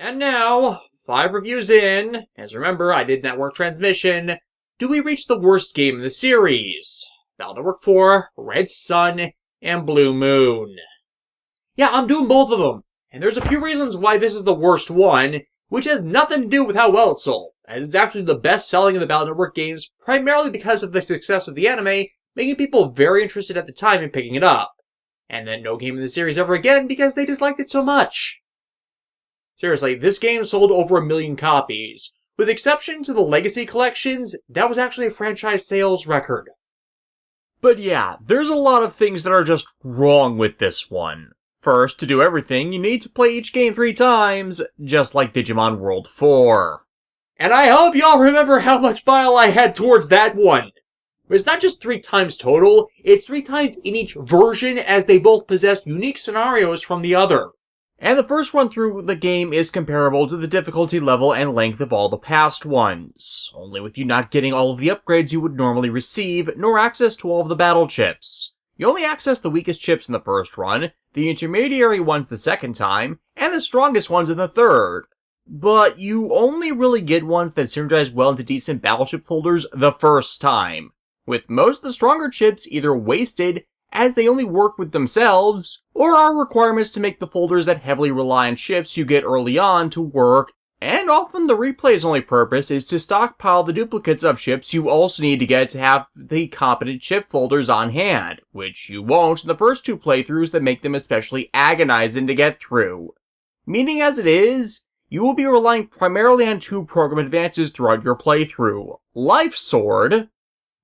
And now, 5 reviews in, as remember, I did network transmission, do we reach the worst game in the series? Battle Network 4, Red Sun, and Blue Moon. Yeah, I'm doing both of them, and there's a few reasons why this is the worst one, which has nothing to do with how well it sold, as it's actually the best-selling of the Battle Network games, primarily because of the success of the anime, making people very interested at the time in picking it up. And then no game in the series ever again because they disliked it so much. Seriously, this game sold over 1 million copies. With exception to the Legacy collections, that was actually a franchise sales record. But yeah, there's a lot of things that are just wrong with this one. First, to do everything, you need to play each game 3 times, just like Digimon World 4. And I hope y'all remember how much bile I had towards that one. But it's not just 3 times total, it's 3 times in each version as they both possess unique scenarios from the other. And the first run through the game is comparable to the difficulty level and length of all the past ones, only with you not getting all of the upgrades you would normally receive, nor access to all of the battle chips. You only access the weakest chips in the first run, the intermediary ones the second time, and the strongest ones in the third. But you only really get ones that synergize well into decent battleship folders the first time, with most of the stronger chips either wasted as they only work with themselves, or are requirements to make the folders that heavily rely on chips you get early on to work, and often the replay's only purpose is to stockpile the duplicates of chips you also need to get to have the competent chip folders on hand, which you won't in the first 2 playthroughs that make them especially agonizing to get through. Meaning as it is, you will be relying primarily on 2 program advances throughout your playthrough. Life Sword,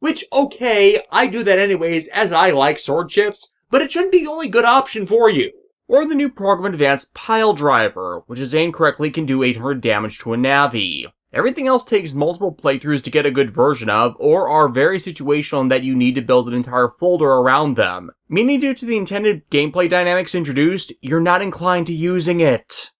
which, okay, I do that anyways as I like sword chips, but it shouldn't be the only good option for you. Or the new program advance Pile Driver, which is aimed correctly can do 800 damage to a Navi. Everything else takes multiple playthroughs to get a good version of, or are very situational in that you need to build an entire folder around them. Meaning due to the intended gameplay dynamics introduced, you're not inclined to using it.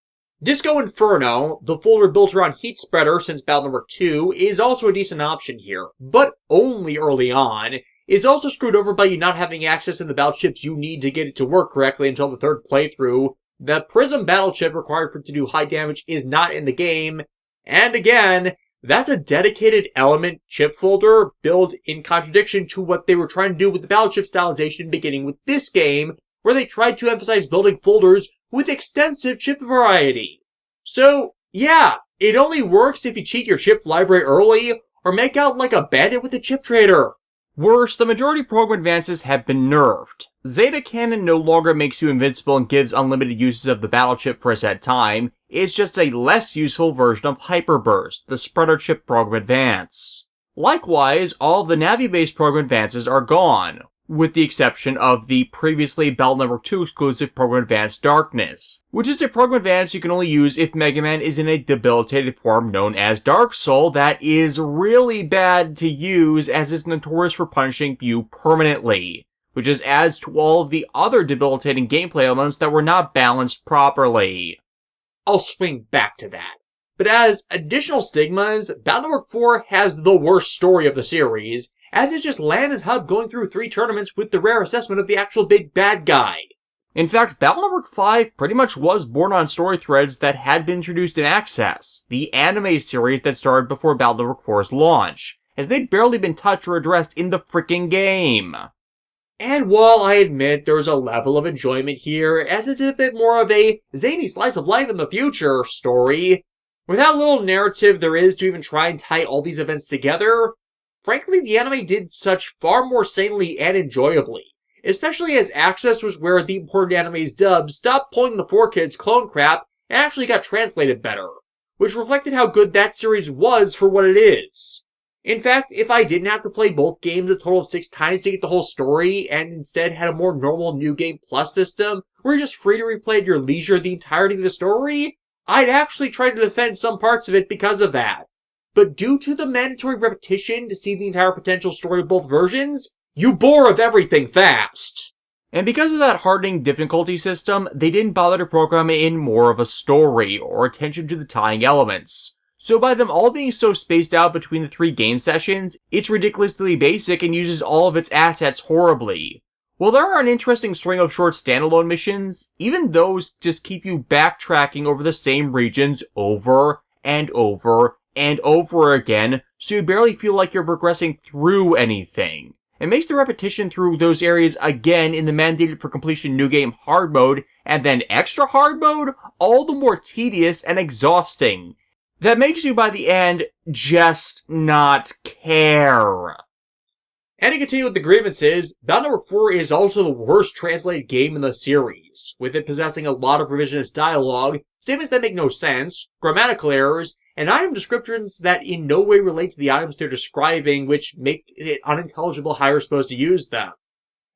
Disco Inferno, the folder built around Heat Spreader since Battle Network 2, is also a decent option here, but only early on. It's also screwed over by you not having access to the battleships you need to get it to work correctly until the 3rd playthrough. The Prism battleship required for it to do high damage is not in the game, and again, that's a dedicated element chip folder built in contradiction to what they were trying to do with the battleship stylization beginning with this game, where they tried to emphasize building folders with extensive chip variety. So, yeah, it only works if you cheat your chip library early, or make out like a bandit with a chip trader. Worse, the majority program advances have been nerfed. Zeta Cannon no longer makes you invincible and gives unlimited uses of the battle chip for a set time. It's just a less useful version of Hyper Burst, the spreader chip program advance. Likewise, all of the Navi-based program advances are gone, with the exception of the previously Battle Network 2 exclusive Program Advance Darkness, which is a program advance you can only use if Megaman is in a debilitated form known as Dark Soul that is really bad to use as it's notorious for punishing you permanently, which just adds to all of the other debilitating gameplay elements that were not balanced properly. I'll swing back to that. But as additional stigmas, Battle Network 4 has the worst story of the series, as it's just Lan and Hub going through 3 tournaments with the rare assessment of the actual big bad guy. In fact, Battle Network 5 pretty much was born on story threads that had been introduced in Access, the anime series that started before Battle Network 4's launch, as they'd barely been touched or addressed in the freaking game. And while I admit there's a level of enjoyment here, as it's a bit more of a zany slice of life in the future story, with how little narrative there is to even try and tie all these events together, frankly, the anime did such far more sanely and enjoyably, especially as Access was where the important anime's dub stopped pulling the 4Kids clone crap and actually got translated better, which reflected how good that series was for what it is. In fact, if I didn't have to play both games a total of 6 times to get the whole story, and instead had a more normal New Game Plus system, where you're just free to replay at your leisure the entirety of the story, I'd actually try to defend some parts of it because of that. But due to the mandatory repetition to see the entire potential story of both versions, you bore of everything fast. And because of that hardening difficulty system, they didn't bother to program in more of a story or attention to the tying elements. So by them all being so spaced out between the 3 game sessions, it's ridiculously basic and uses all of its assets horribly. While there are an interesting string of short standalone missions, even those just keep you backtracking over the same regions over and over and over again, so you barely feel like you're progressing through anything. It makes the repetition through those areas again in the mandated for completion new game hard mode, and then extra hard mode, all the more tedious and exhausting. That makes you by the end just not care. And to continue with the grievances, Bound Network 4 is also the worst translated game in the series, with it possessing a lot of revisionist dialogue, statements that make no sense, grammatical errors, and item descriptions that in no way relate to the items they're describing, which make it unintelligible how you're supposed to use them.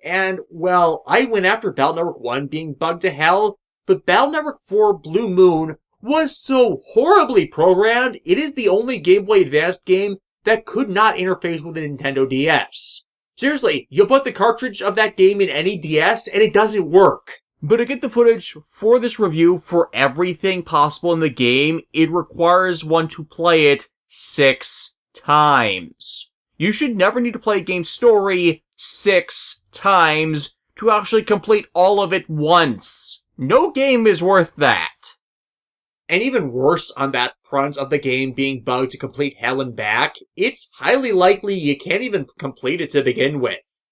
And, well, I went after Battle Network 1 being bugged to hell, but Battle Network 4 Blue Moon was so horribly programmed, it is the only Game Boy Advance game that could not interface with a Nintendo DS. Seriously, you put the cartridge of that game in any DS and it doesn't work. But to get the footage for this review for everything possible in the game, it requires one to play it 6 times. You should never need to play a game's story 6 times to actually complete all of it once. No game is worth that. And even worse on that front of the game being bugged to complete hell and back, it's highly likely you can't even complete it to begin with.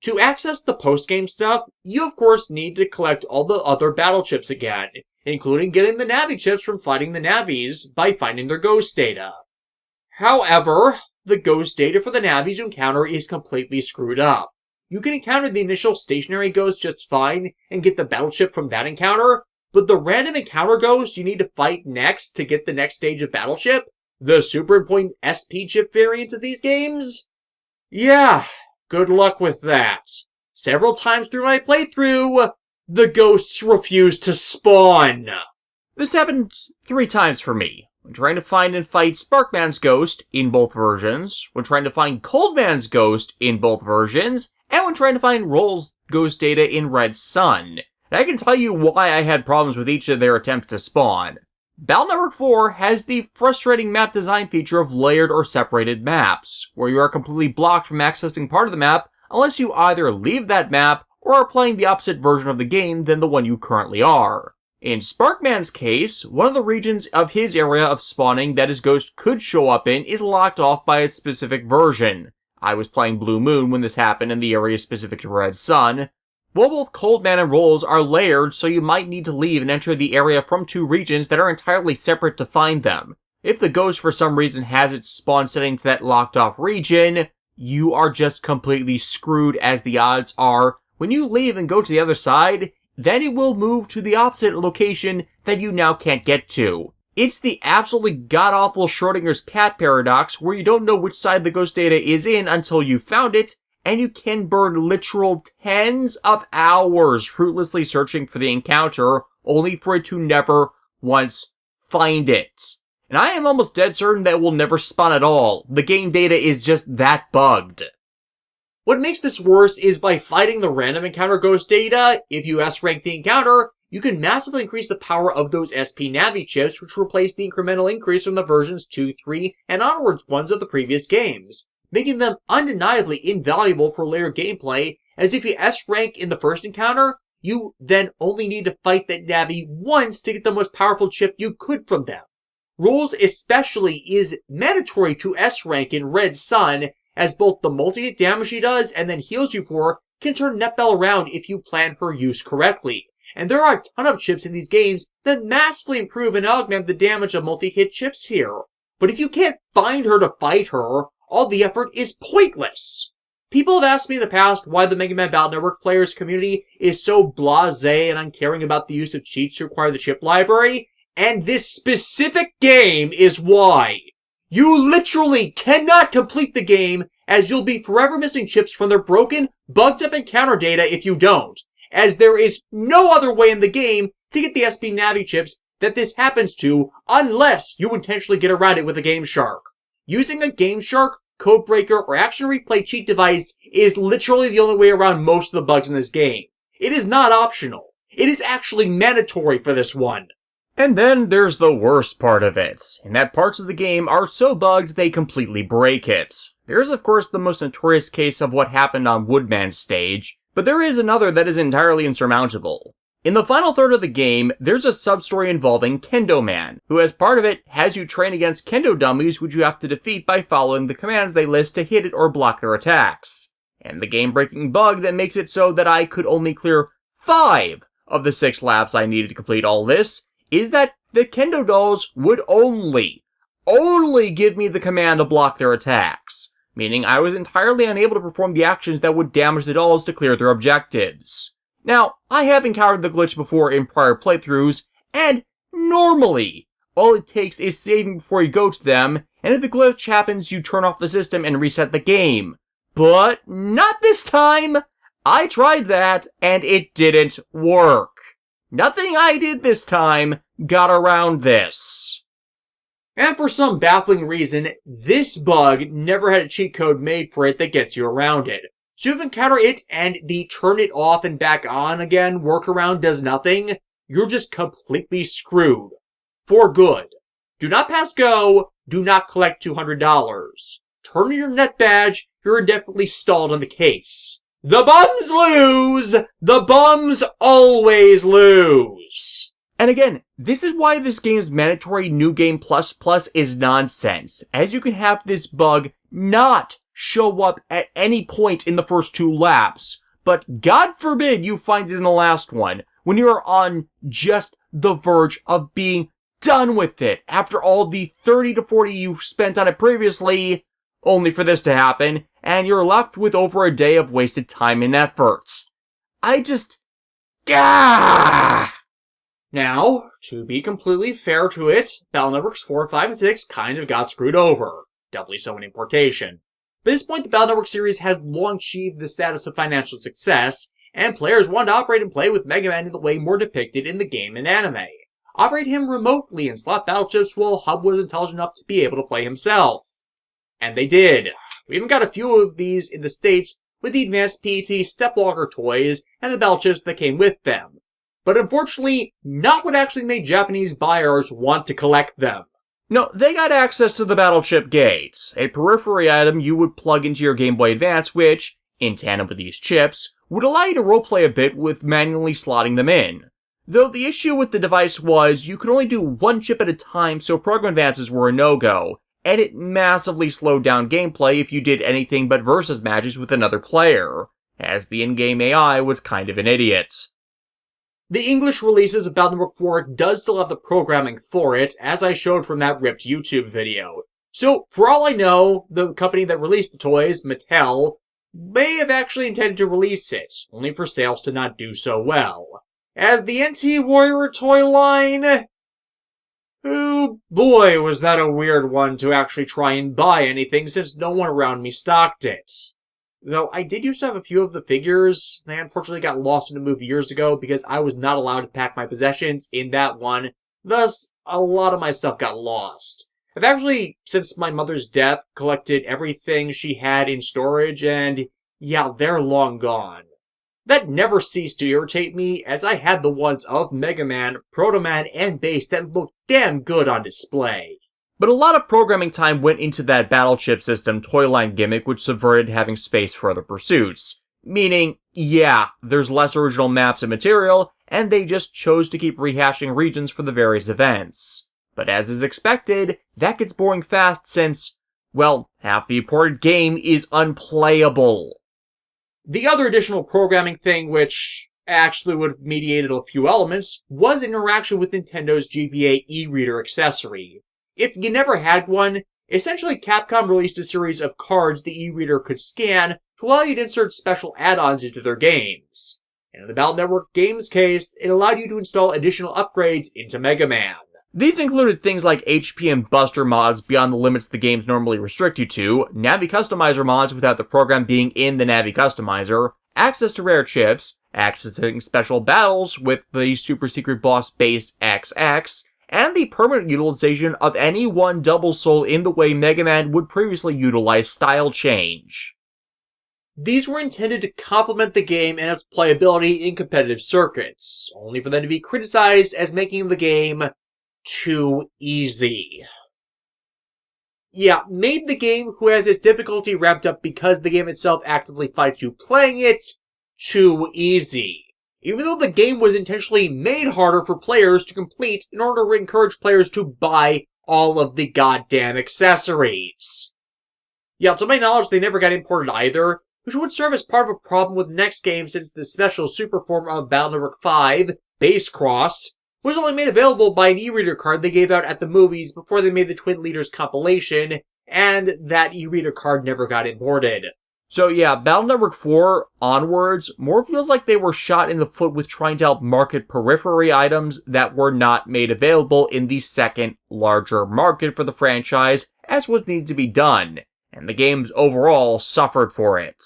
To access the post-game stuff, you of course need to collect all the other battle chips again, including getting the Navi chips from fighting the Navis by finding their ghost data. However, the ghost data for the Navis you encounter is completely screwed up. You can encounter the initial stationary ghost just fine and get the battle chip from that encounter, but the random encounter ghost you need to fight next to get the next stage of battle chip, the super important SP chip variant of these games? Yeah, good luck with that. Several times through my playthrough, the ghosts refuse to spawn. This happened 3 times for me. When trying to find and fight Sparkman's ghost in both versions, when trying to find Coldman's ghost in both versions, and when trying to find Roll's ghost data in Red Sun. And I can tell you why I had problems with each of their attempts to spawn. Battle Network 4 has the frustrating map design feature of layered or separated maps, where you are completely blocked from accessing part of the map unless you either leave that map or are playing the opposite version of the game than the one you currently are. In Sparkman's case, one of the regions of his area of spawning that his ghost could show up in is locked off by its specific version. I was playing Blue Moon when this happened in the area specific to Red Sun. While both Coldman and Rolls are layered, so you might need to leave and enter the area from 2 regions that are entirely separate to find them. If the ghost for some reason has its spawn setting to that locked off region, you are just completely screwed, as the odds are when you leave and go to the other side, then it will move to the opposite location that you now can't get to. It's the absolutely god-awful Schrodinger's cat paradox, where you don't know which side the ghost data is in until you found it, and you can burn literal tens of hours fruitlessly searching for the encounter, only for it to never once find it. And I am almost dead certain that it will never spawn at all. The game data is just that bugged. What makes this worse is by fighting the random encounter ghost data, if you S-rank the encounter, you can massively increase the power of those SP Navi chips, which replace the incremental increase from the versions 2, 3, and onwards ones of the previous games, making them undeniably invaluable for later gameplay, as if you S-rank in the first encounter, you then only need to fight that Navi once to get the most powerful chip you could from them. Rolls especially is mandatory to S-rank in Red Sun, as both the multi-hit damage she does and then heals you for can turn Netbell around if you plan her use correctly. And there are a ton of chips in these games that massively improve and augment the damage of multi-hit chips here. But if you can't find her to fight her, all the effort is pointless. People have asked me in the past why the Megaman Battle Network players community is so blasé and uncaring about the use of cheats to acquire the chip library, and this specific game is why. You literally cannot complete the game, as you'll be forever missing chips from their broken, bugged up encounter data if you don't, as there is no other way in the game to get the SP Navi chips that this happens to unless you intentionally get around it with a Game Shark. Using a Game Shark, Codebreaker, or Action Replay cheat device is literally the only way around most of the bugs in this game. It is not optional. It is actually mandatory for this one. And then there's the worst part of it, in that parts of the game are so bugged they completely break it. There's of course the most notorious case of what happened on Woodman's stage, But there is another that is entirely insurmountable. In the final third of the game, there's a sub-story involving Kendo Man, who as part of it has you train against kendo dummies which you have to defeat by following the commands they list to hit it or block their attacks. And the game-breaking bug that makes it so that I could only clear 5 of the 6 laps I needed to complete all this is that the kendo dolls would only give me the command to block their attacks, meaning I was entirely unable to perform the actions that would damage the dolls to clear their objectives. Now, I have encountered the glitch before in prior playthroughs, and normally, all it takes is saving before you go to them, and if the glitch happens, you turn off the system and reset the game. But not this time! I tried that, and it didn't work. Nothing I did this time got around this. And for some baffling reason, this bug never had a cheat code made for it that gets you around it. So if you encounter it and the turn it off and back on again workaround does nothing, you're just completely screwed. For good. Do not pass go, do not collect $200. Turn in your net badge, you're indefinitely stalled on the case. The bums lose! The bums always lose! And again, this is why this game's mandatory New Game Plus Plus is nonsense, as you can have this bug not show up at any point in the first 2 laps, but God forbid you find it in the last one, when you are on just the verge of being done with it, after all the 30 to 40 you've spent on it previously, only for this to happen, and you're left with over a day of wasted time and effort. Gah! Now, to be completely fair to it, Battle Networks 4, 5, and 6 kind of got screwed over. Doubly so in importation. By this point, the Battle Network series had long achieved the status of financial success, and players wanted to operate and play with Megaman in the way more depicted in the game and anime. Operate him remotely and slot battleships while Hub was intelligent enough to be able to play himself. And they did. We even got a few of these in the States with the advanced PET Stepwalker toys and the battleships that came with them. But unfortunately, not what actually made Japanese buyers want to collect them. No, they got access to the Battleship Gate, a periphery item you would plug into your Game Boy Advance which, in tandem with these chips, would allow you to roleplay a bit with manually slotting them in. Though the issue with the device was you could only do 1 chip at a time, so program advances were a no-go, and it massively slowed down gameplay if you did anything but versus matches with another player, as the in-game AI was kind of an idiot. The English releases of Battle Network 4 does still have the programming for it, as I showed from that ripped YouTube video. So, for all I know, the company that released the toys, Mattel, may have actually intended to release it, only for sales to not do so well. As the NT Warrior toy line... oh boy, was that a weird one to actually try and buy anything since no one around me stocked it. Though I did used to have a few of the figures. They unfortunately got lost in a move years ago because I was not allowed to pack my possessions in that one. Thus, a lot of my stuff got lost. I've actually, since my mother's death, collected everything she had in storage and, yeah, they're long gone. That never ceased to irritate me as I had the ones of Megaman, Protoman, and Base that looked damn good on display. But a lot of programming time went into that battleship system toyline gimmick which subverted having space for other pursuits. Meaning, yeah, there's less original maps and material, and they just chose to keep rehashing regions for the various events. But as is expected, that gets boring fast since, well, half the imported game is unplayable. The other additional programming thing which actually would have mediated a few elements was interaction with Nintendo's GBA e-reader accessory. If you never had one, essentially Capcom released a series of cards the e-reader could scan to allow you to insert special add-ons into their games. And in the Battle Network games case, it allowed you to install additional upgrades into Mega Man. These included things like HP and Buster mods beyond the limits the games normally restrict you to, Navi Customizer mods without the program being in the Navi Customizer, access to rare chips, accessing special battles with the super secret boss Base XX, and the permanent utilization of any one double soul in the way Mega Man would previously utilize style change. These were intended to complement the game and its playability in competitive circuits, only for them to be criticized as making the game too easy. Yeah, made the game who has its difficulty ramped up because the game itself actively fights you playing it too easy. Even though the game was intentionally made harder for players to complete in order to encourage players to buy all of the goddamn accessories. Yeah, to my knowledge, they never got imported either, which would serve as part of a problem with the next game since the special super form of Battle Network 5, Base Cross, was only made available by an e-reader card they gave out at the movies before they made the Twin Leaders compilation, and that e-reader card never got imported. So yeah, Battle Network 4 onwards more feels like they were shot in the foot with trying to help market periphery items that were not made available in the second larger market for the franchise as was needed to be done, and the games overall suffered for it.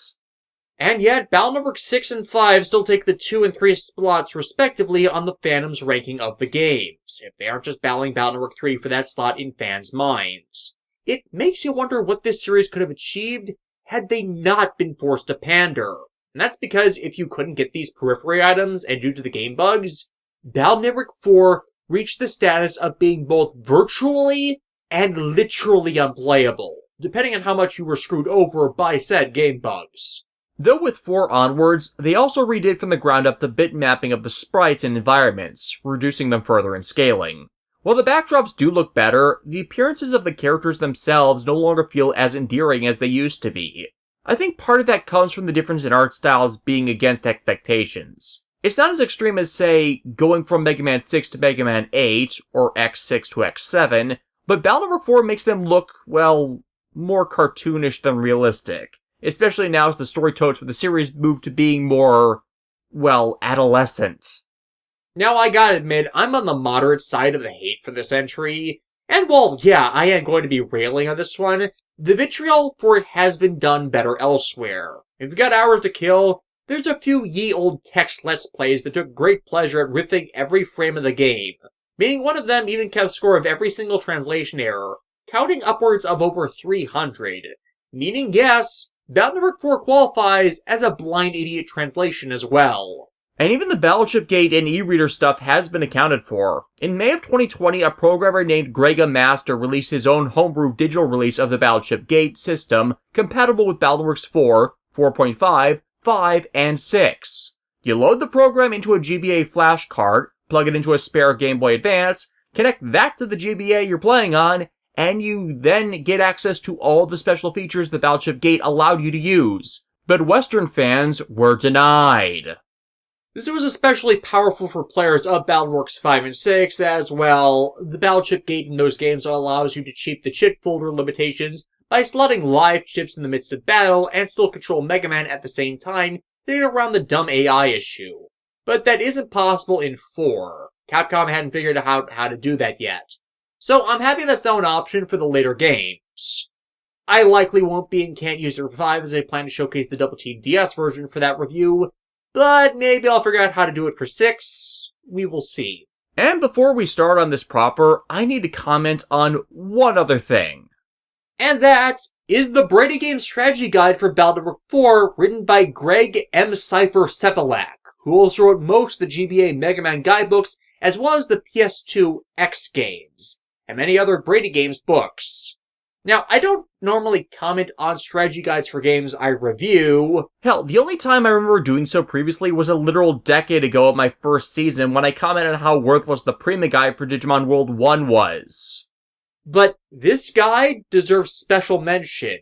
And yet, Battle Network 6 and 5 still take the 2 and 3 slots respectively on the fandom's ranking of the games, if they aren't just battling Battle Network 3 for that slot in fans' minds. It makes you wonder what this series could have achieved had they not been forced to pander. And that's because if you couldn't get these periphery items, and due to the game bugs, Battle Network 4 reached the status of being both virtually and literally unplayable, depending on how much you were screwed over by said game bugs. Though with 4 onwards, they also redid from the ground up the bit mapping of the sprites and environments, reducing them further in scaling. While the backdrops do look better, the appearances of the characters themselves no longer feel as endearing as they used to be. I think part of that comes from the difference in art styles being against expectations. It's not as extreme as, say, going from Mega Man 6 to Mega Man 8, or X6 to X7, but Battle Network 4 makes them look, well, more cartoonish than realistic. Especially now as the story totes for the series move to being more, well, adolescent. Now, I gotta admit, I'm on the moderate side of the hate for this entry, and while, yeah, I am going to be railing on this one, the vitriol for it has been done better elsewhere. If you've got hours to kill, there's a few ye old text let's plays that took great pleasure at riffing every frame of the game, meaning one of them even kept score of every single translation error, counting upwards of over 300, meaning yes, Battle Network 4 qualifies as a blind idiot translation as well. And even the Battleship Gate and e-reader stuff has been accounted for. In May of 2020, a programmer named Grega Master released his own homebrew digital release of the Battleship Gate system, compatible with Battle Networks 4, 4.5, 5, and 6. You load the program into a GBA flash card, plug it into a spare Game Boy Advance, connect that to the GBA you're playing on, and you then get access to all the special features the Battleship Gate allowed you to use. But Western fans were denied. This was especially powerful for players of Battleworks 5 and 6, as well, the Battleship Gate in those games allows you to cheat the chip folder limitations by slotting live chips in the midst of battle and still control Mega Man at the same time to get around the dumb AI issue. But that isn't possible in 4. Capcom hadn't figured out how to do that yet. So I'm happy that's now an option for the later games. I likely won't be and can't use it for 5 as I plan to showcase the Double Team DS version for that review, but maybe I'll figure out how to do it for 6. We will see. And before we start on this proper, I need to comment on one other thing. And that is the Brady Game Strategy Guide for Battle Network 4, written by Greg M. Cypher Sepelak, who also wrote most of the GBA Mega Man guidebooks, as well as the PS2 X games, and many other Brady Games books. Now, I don't normally comment on strategy guides for games I review. Hell, the only time I remember doing so previously was a literal decade ago at my first season when I commented on how worthless the Prima guide for Digimon World 1 was. But this guide deserves special mention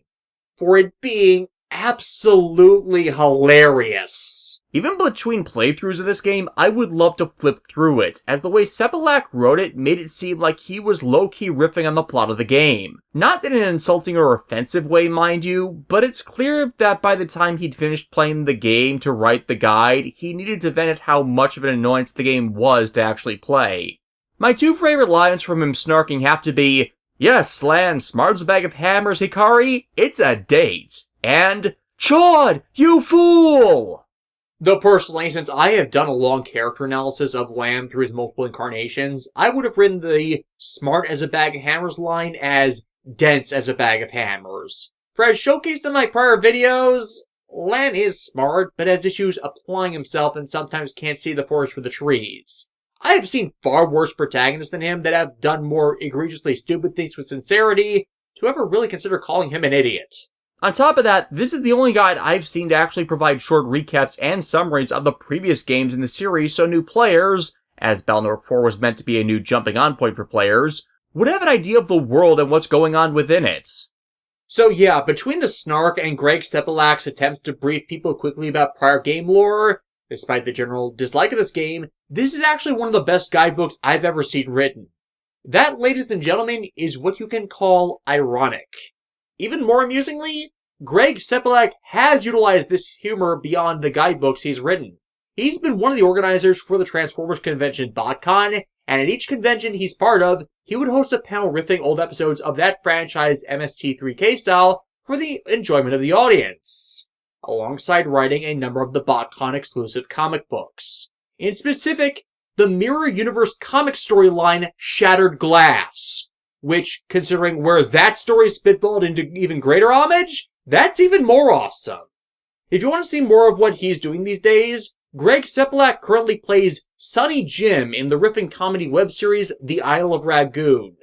for it being absolutely hilarious. Even between playthroughs of this game, I would love to flip through it, as the way Sepelak wrote it made it seem like he was low-key riffing on the plot of the game. Not in an insulting or offensive way, mind you, but it's clear that by the time he'd finished playing the game to write the guide, he needed to vent at how much of an annoyance the game was to actually play. My two favorite lines from him snarking have to be, "Yes, Slan, smart's a bag of hammers, Hikari, it's a date," and "Chod, you fool!" Though personally, since I have done a long character analysis of Lamb through his multiple incarnations, I would have written the smart as a bag of hammers line as dense as a bag of hammers. For as showcased in my prior videos, Lan is smart, but has issues applying himself and sometimes can't see the forest for the trees. I have seen far worse protagonists than him that have done more egregiously stupid things with sincerity to ever really consider calling him an idiot. On top of that, this is the only guide I've seen to actually provide short recaps and summaries of the previous games in the series, so new players, as Battle Network 4 was meant to be a new jumping-on point for players, would have an idea of the world and what's going on within it. So yeah, between the snark and Greg Sepelak's attempts to brief people quickly about prior game lore, despite the general dislike of this game, this is actually one of the best guidebooks I've ever seen written. That, ladies and gentlemen, is what you can call ironic. Even more amusingly, Greg Sepelak has utilized this humor beyond the guidebooks he's written. He's been one of the organizers for the Transformers convention BotCon, and at each convention he's part of, he would host a panel riffing old episodes of that franchise MST3K style for the enjoyment of the audience, alongside writing a number of the BotCon exclusive comic books. In specific, the Mirror Universe comic storyline Shattered Glass, which, considering where that story spitballed into even greater homage, that's even more awesome. If you want to see more of what he's doing these days, Greg Sepelak currently plays Sonny Jim in the riffing comedy web series The Isle of Ragoon,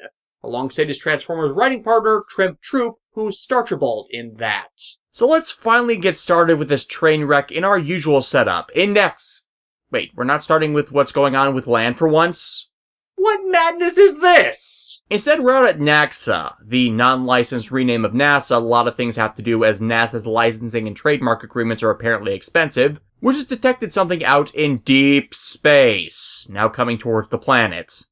alongside his Transformers writing partner Trimp Troop, who's Starchibald in that. So let's finally get started with this train wreck in our usual setup. Wait, we're not starting with what's going on with land for once? What madness is this? Instead, we're out at NACSA, the non-licensed rename of NASA. A lot of things have to do as NASA's licensing and trademark agreements are apparently expensive, which has detected something out in deep space, now coming towards the planet.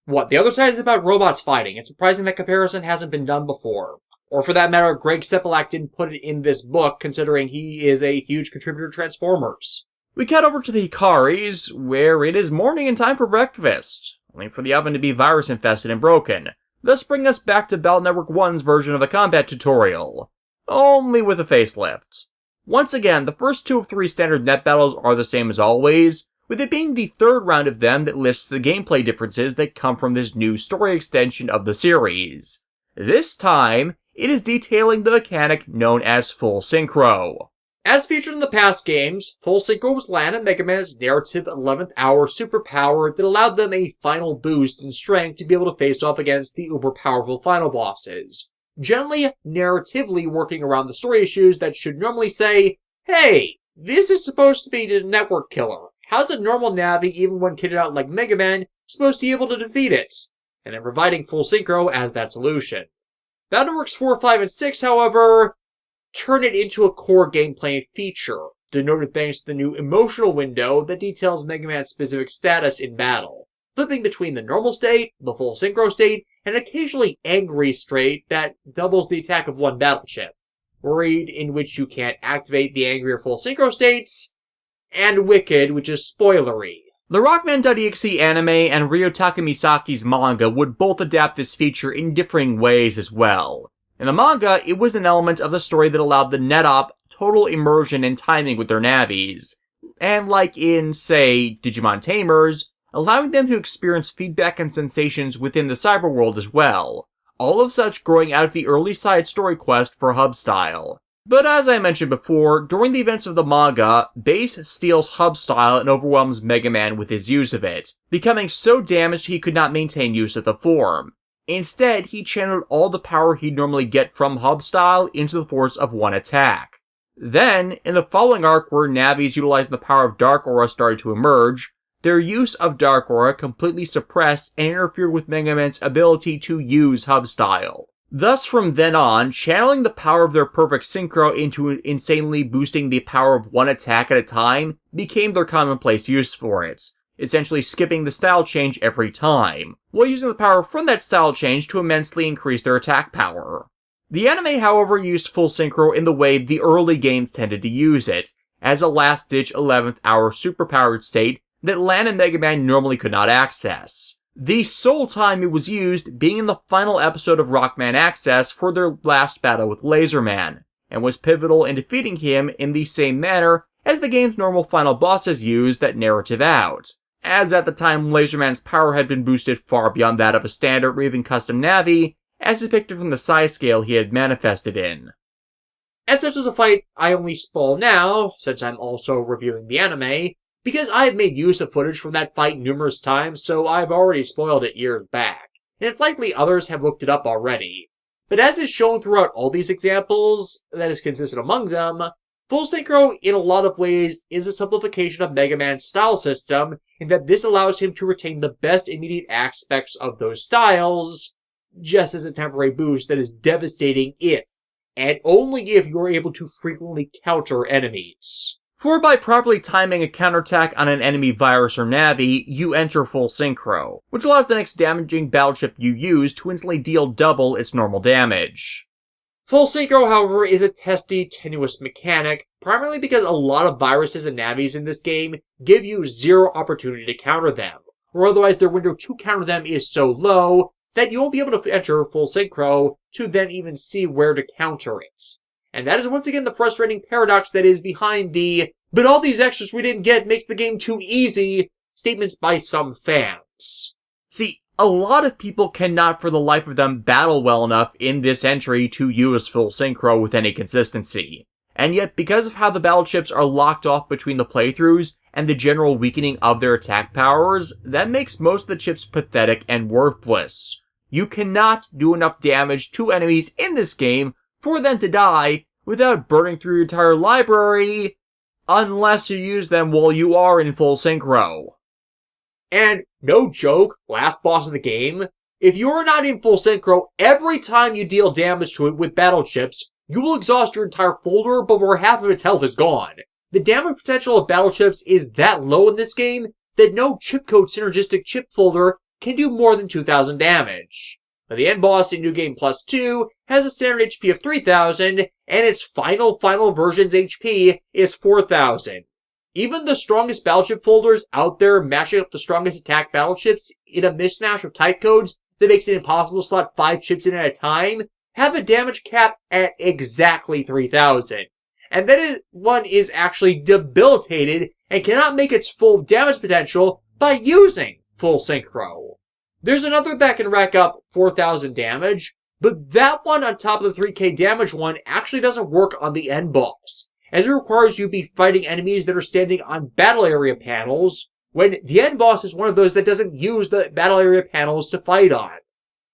What, the other side is about robots fighting. It's surprising that comparison hasn't been done before. Or for that matter, Greg Sepelak didn't put it in this book, considering he is a huge contributor to Transformers. We cut over to the Hikaris, where it is morning and time for breakfast, only for the oven to be virus-infested and broken, thus bringing us back to Battle Network 1's version of a combat tutorial, only with a facelift. Once again, the first 2 of 3 standard net battles are the same as always, with it being the third round of them that lists the gameplay differences that come from this new story extension of the series. This time, it is detailing the mechanic known as Full Synchro. As featured in the past games, Full Synchro was Lan and Megaman's narrative 11th hour superpower that allowed them a final boost in strength to be able to face off against the uber-powerful final bosses, generally narratively working around the story issues that should normally say, hey, this is supposed to be the network killer. How's a normal Navi, even when kitted out like Megaman, supposed to be able to defeat it? And then providing Full Synchro as that solution. Battle Networks 4, 5, and 6, however, turn it into a core gameplay feature, denoted thanks to the new emotional window that details Megaman's specific status in battle, flipping between the normal state, the Full Synchro state, and occasionally angry state that doubles the attack of one battle chip, worried in which you can't activate the angry or Full Synchro states, and Wicked, which is spoilery. The Rockman.exe anime and Ryotaka Misaki's manga would both adapt this feature in differing ways as well. In the manga, it was an element of the story that allowed the NetOp total immersion and timing with their Navis, and like in, say, Digimon Tamers, allowing them to experience feedback and sensations within the cyber world as well, all of such growing out of the early side story quest for Hub style. But as I mentioned before, during the events of the manga, Base steals Hub style and overwhelms Megaman with his use of it, becoming so damaged he could not maintain use of the form. Instead, he channeled all the power he'd normally get from Hub style into the force of one attack. Then, in the following arc where Navis utilized the power of Dark Aura started to emerge, their use of Dark Aura completely suppressed and interfered with Megaman's ability to use Hub style. Thus, from then on, channeling the power of their perfect synchro into insanely boosting the power of one attack at a time became their commonplace use for it, essentially skipping the style change every time, while using the power from that style change to immensely increase their attack power. The anime, however, used Full Synchro in the way the early games tended to use it, as a last-ditch 11th hour superpowered state that Lan and Megaman normally could not access. The sole time it was used being in the final episode of Rockman Access for their last battle with Laserman, and was pivotal in defeating him in the same manner as the game's normal final bosses use that narrative out, as at the time Laserman's power had been boosted far beyond that of a standard or even custom Navi, as depicted from the size scale he had manifested in. And such as a fight I only spoil now, since I'm also reviewing the anime, because I have made use of footage from that fight numerous times, so I've already spoiled it years back, and it's likely others have looked it up already. But as is shown throughout all these examples, that is consistent among them, full synchro in a lot of ways is a simplification of Mega Man's style system, in that this allows him to retain the best immediate aspects of those styles, just as a temporary boost that is devastating if, and only if, you are able to frequently counter enemies. For by properly timing a counterattack on an enemy virus or navi, you enter full synchro, which allows the next damaging battleship you use to instantly deal double its normal damage. Full synchro, however, is a testy, tenuous mechanic, primarily because a lot of viruses and navis in this game give you zero opportunity to counter them, or otherwise their window to counter them is so low that you won't be able to enter full synchro to then even see where to counter it. And that is once again the frustrating paradox that is behind the "but all these extras we didn't get makes the game too easy" statements by some fans. See, a lot of people cannot for the life of them battle well enough in this entry to use full synchro with any consistency. And yet, because of how the battleships are locked off between the playthroughs and the general weakening of their attack powers, that makes most of the chips pathetic and worthless. You cannot do enough damage to enemies in this game for them to die without burning through your entire library, unless you use them while you are in full synchro. And, no joke, last boss of the game, if you are not in full synchro, every time you deal damage to it with battleships, you will exhaust your entire folder before half of its health is gone. The damage potential of battleships is that low in this game that no chip code synergistic chip folder can do more than 2,000 damage. Now, the end boss in New Game Plus 2 has a standard HP of 3,000, and its final version's HP is 4,000. Even the strongest battleship folders out there mashing up the strongest attack battleships in a mishmash of type codes that makes it impossible to slot 5 chips in at a time have a damage cap at exactly 3,000. And that one is actually debilitated and cannot make its full damage potential by using full synchro. There's another that can rack up 4,000 damage, but that one on top of the 3k damage one actually doesn't work on the end boss, as it requires you be fighting enemies that are standing on battle area panels, when the end boss is one of those that doesn't use the battle area panels to fight on.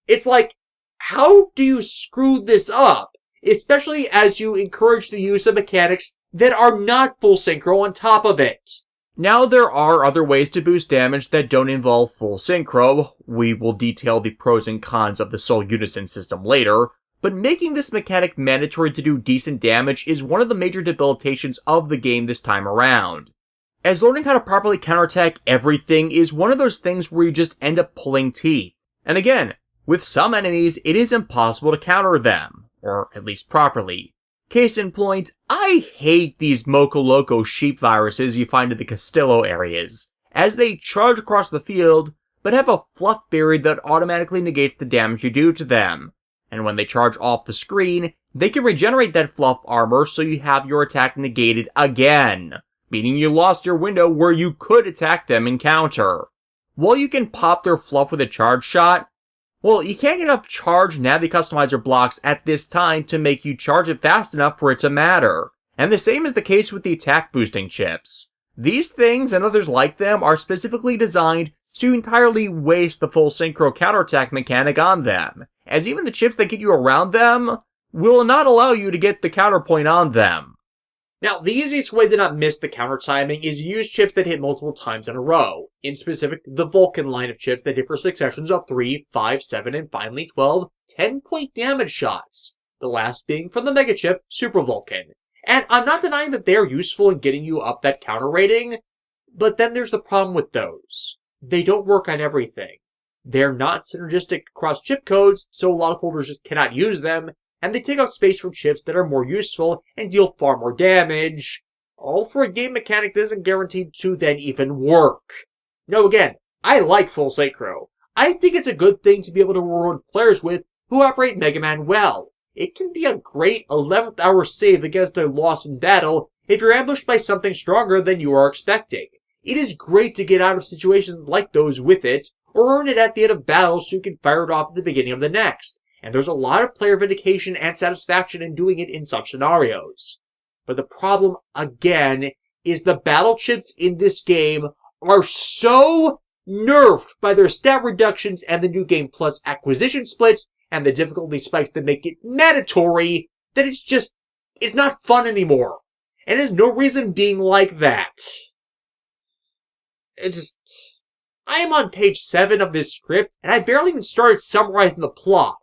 It's like, how do you screw this up? Especially as you encourage the use of mechanics that are not full synchro on top of it. Now, there are other ways to boost damage that don't involve full synchro. We will detail the pros and cons of the Soul Unison system later, but making this mechanic mandatory to do decent damage is one of the major debilitations of the game this time around. As learning how to properly counterattack everything is one of those things where you just end up pulling teeth. And again, with some enemies, it is impossible to counter them, or at least properly. Case in point, I hate these Moco Loco sheep viruses you find in the Castillo areas, as they charge across the field, but have a fluff buried that automatically negates the damage you do to them. And when they charge off the screen, they can regenerate that fluff armor so you have your attack negated again, meaning you lost your window where you could attack them and counter. While you can pop their fluff with a charge shot, well, you can't get enough charge Navi Customizer blocks at this time to make you charge it fast enough for it to matter. And the same is the case with the attack boosting chips. These things and others like them are specifically designed to entirely waste the full synchro counterattack mechanic on them, as even the chips that get you around them will not allow you to get the counterpoint on them. Now, the easiest way to not miss the counter timing is use chips that hit multiple times in a row. In specific, the Vulcan line of chips that hit for successions of 3, 5, 7, and finally 12 10-point damage shots. The last being from the mega chip, Super Vulcan. And I'm not denying that they're useful in getting you up that counter rating, but then there's the problem with those. They don't work on everything. They're not synergistic across chip codes, so a lot of folders just cannot use them, and they take up space from chips that are more useful and deal far more damage, all for a game mechanic that isn't guaranteed to then even work. Now again, I like full synchro. I think it's a good thing to be able to reward players with who operate Mega Man well. It can be a great 11th hour save against a loss in battle if you're ambushed by something stronger than you are expecting. It is great to get out of situations like those with it, or earn it at the end of battle so you can fire it off at the beginning of the next. And there's a lot of player vindication and satisfaction in doing it in such scenarios. But the problem, again, is the battle chips in this game are so nerfed by their stat reductions and the New Game Plus acquisition splits and the difficulty spikes that make it mandatory that it's not fun anymore. And there's no reason being like that. I am on page 7 of this script, and I barely even started summarizing the plot.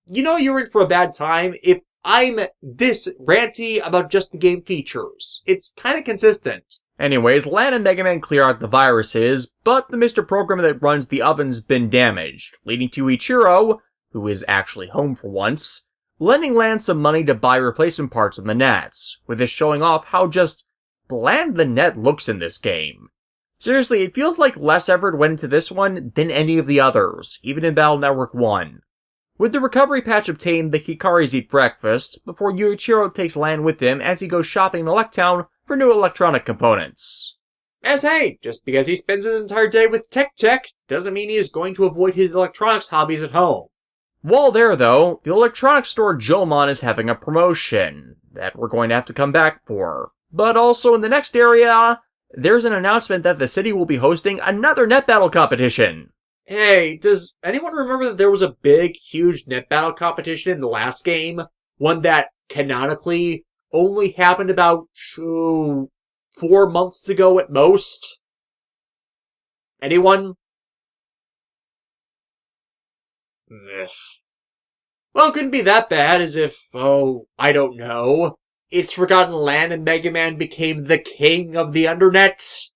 You know you're in for a bad time if I'm this ranty about just the game features. It's kind of consistent. Anyways, Lan and Megaman clear out the viruses, but the Mr. Programmer that runs the oven's been damaged, leading to Ichiro, who is actually home for once, lending Lan some money to buy replacement parts in the nets, with this showing off how just bland the net looks in this game. Seriously, it feels like less effort went into this one than any of the others, even in Battle Network 1. With the recovery patch obtained, the Hikaris eat breakfast, before Yuichiro takes Lan with him as he goes shopping in Electown for new electronic components. As hey, just because he spends his entire day with tech doesn't mean he is going to avoid his electronics hobbies at home. While there, though, the electronics store Jomon is having a promotion that we're going to have to come back for. But also in the next area, there's an announcement that the city will be hosting another net battle competition. Hey, does anyone remember that there was a big, huge net battle competition in the last game? One that, canonically, only happened about 4 months ago at most? Anyone? Well, it couldn't be that bad as if, I don't know. It's Forgotten Land and Megaman became the king of the Undernet.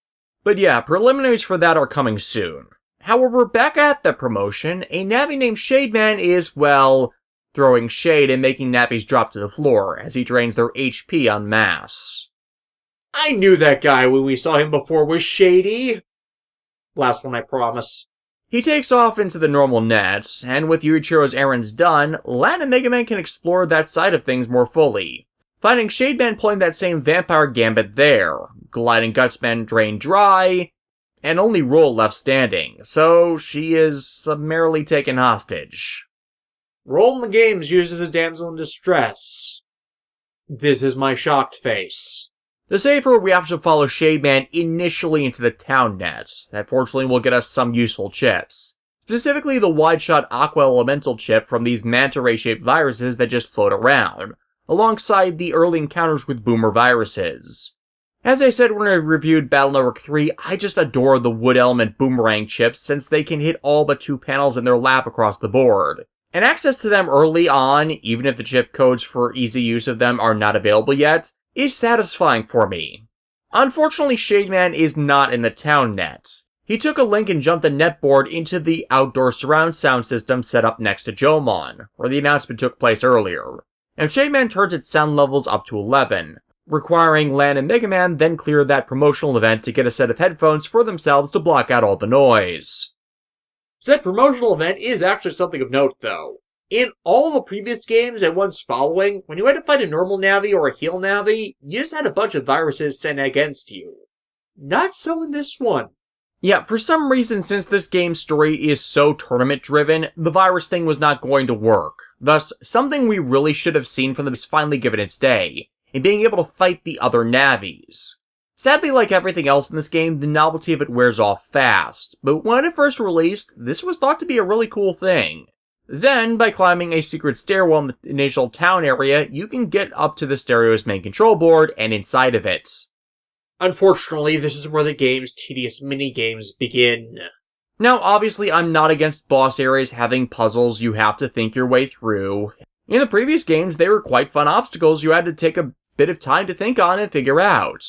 But yeah, preliminaries for that are coming soon. However, back at the promotion, a Navi named Shademan is, well, throwing shade and making Navis drop to the floor as he drains their HP en masse. I knew that guy when we saw him before was shady. Last one, I promise. He takes off into the normal net, and with Yuichiro's errands done, Lan and Megaman can explore that side of things more fully, finding Shademan playing that same vampire gambit there, gliding Gutsman drained dry, and only Roll left standing, so she is summarily taken hostage. Roll in the games uses a damsel in distress. This is my shocked face. To save her, we have to follow Shademan initially into the town net. That fortunately will get us some useful chips. Specifically the wide-shot Aqua Elemental chip from these manta ray-shaped viruses that just float around, alongside the early encounters with boomer viruses. As I said when I reviewed Battle Network 3, I just adore the wood element boomerang chips since they can hit all but 2 panels in their lap across the board. And access to them early on, even if the chip codes for easy use of them are not available yet, is satisfying for me. Unfortunately, Shademan is not in the town net. He took a link and jumped the netboard into the outdoor surround sound system set up next to Jomon, where the announcement took place earlier. And Shademan turns its sound levels up to 11, requiring Lan and Megaman then clear that promotional event to get a set of headphones for themselves to block out all the noise. Said promotional event is actually something of note, though. In all the previous games and ones following, when you had to fight a normal Navi or a heal Navi, you just had a bunch of viruses sent against you. Not so in this one. Yeah, for some reason, since this game's story is so tournament-driven, the virus thing was not going to work. Thus, something we really should have seen from them is finally given its day, in being able to fight the other Navis. Sadly, like everything else in this game, the novelty of it wears off fast, but when it first released, this was thought to be a really cool thing. Then, by climbing a secret stairwell in the initial town area, you can get up to the stereo's main control board and inside of it. Unfortunately, this is where the game's tedious mini-games begin. Now, obviously, I'm not against boss areas having puzzles you have to think your way through. In the previous games, they were quite fun obstacles you had to take a bit of time to think on and figure out.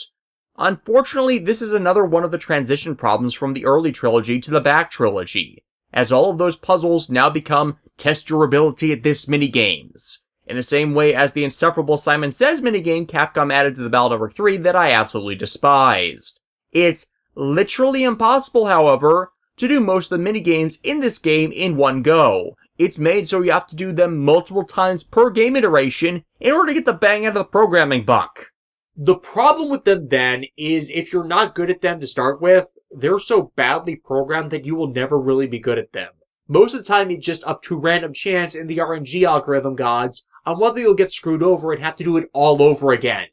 Unfortunately, this is another one of the transition problems from the early trilogy to the back trilogy, as all of those puzzles now become test your ability at this minigames, in the same way as the insufferable Simon Says minigame Capcom added to the Battle Network 3 that I absolutely despised. It's literally impossible, however, to do most of the minigames in this game in one go. It's made so you have to do them multiple times per game iteration in order to get the bang out of the programming buck. The problem with them then is if you're not good at them to start with, they're so badly programmed that you will never really be good at them. Most of the time it's just up to random chance in the RNG algorithm gods on whether you'll get screwed over and have to do it all over again.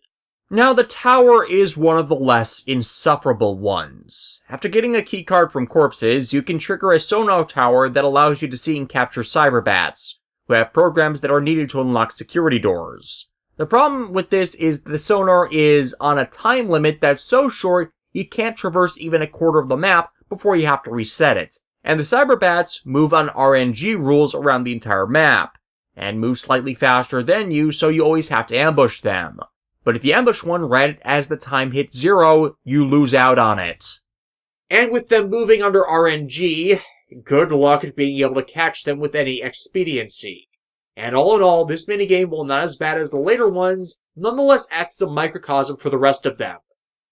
Now, the tower is one of the less insufferable ones. After getting a keycard from corpses, you can trigger a sonar tower that allows you to see and capture cyberbats, who have programs that are needed to unlock security doors. The problem with this is the sonar is on a time limit that's so short you can't traverse even a quarter of the map before you have to reset it. And the cyberbats move on RNG rules around the entire map, and move slightly faster than you, so you always have to ambush them. But if you ambush one right as the time hits 0, you lose out on it. And with them moving under RNG, good luck at being able to catch them with any expediency. And all in all, this minigame, while not as bad as the later ones, nonetheless acts as a microcosm for the rest of them.